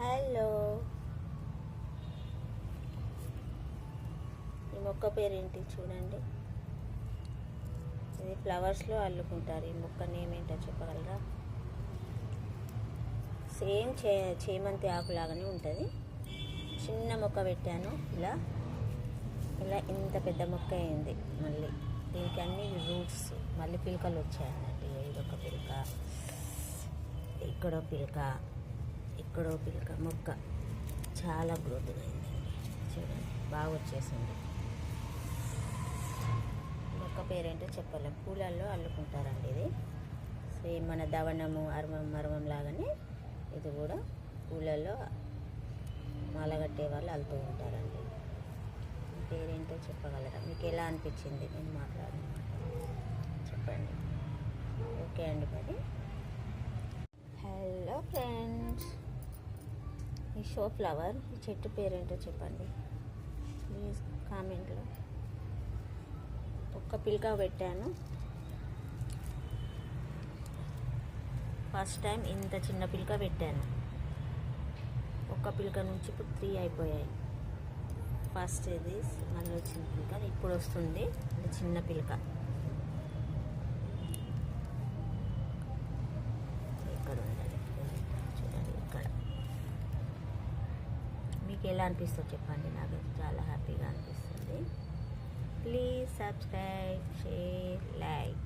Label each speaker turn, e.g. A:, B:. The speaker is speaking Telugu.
A: హలో, ఈ మొక్క పేరేంటి చూడండి. ఇది ఫ్లవర్స్లో అల్లుకుంటారు. ఈ మొక్క నేమ్ ఏంటో చెప్పగలరా? సేమ్ చేమంతి ఆకులాగానే ఉంటుంది. చిన్న మొక్క పెట్టాను, ఇలా ఇంత పెద్ద మొక్క అయింది. మళ్ళీ దీనికి అన్ని రూట్స్, మళ్ళీ పిలకలు వచ్చాయన్నట్టు. ఇదొక పిలక, ఇక్కడో పిలక, ఇక్కడో పిలక. మొక్క చాలా గ్రోత్ అయిందండి. చూడండి, బాగా వచ్చేసింది. మొక్క పేరేంటో చెప్పలేం. పూలల్లో అల్లుకుంటారండి. ఇది సేమ్ మన దవనము, మరమం లాగానే ఇది కూడా పూలల్లో మాలగట్టే వాళ్ళు అల్లుతూ ఉంటారండి. పేరేంటో చెప్పగలరా? మీకు ఎలా అనిపించింది నేను మాట్లాడిన చెప్పండి. ఓకే అండి. మరి హలో ఫ్రెండ్స్, ఈ షో ఫ్లవర్, ఈ చెట్టు పేరేంటో చెప్పండి ప్లీజ్ కామెంట్లో. ఒక్క పిలక పెట్టాను ఫస్ట్ టైం. ఇంత చిన్న పిలక పెట్టాను. ఒక్క పిలక నుంచి ఇప్పుడు 3 అయిపోయాయి. ఫస్ట్ ఇది మళ్ళీ వచ్చిన పిలక, ఇప్పుడు వస్తుంది ఇది చిన్న పిలక. ఇక్కడ ఉండాలి చూడండి. ఇక్కడ మీకు ఎలా అనిపిస్తుందో చెప్పండి. నాకు చాలా హ్యాపీగా అనిపిస్తుంది. Please subscribe, share, like.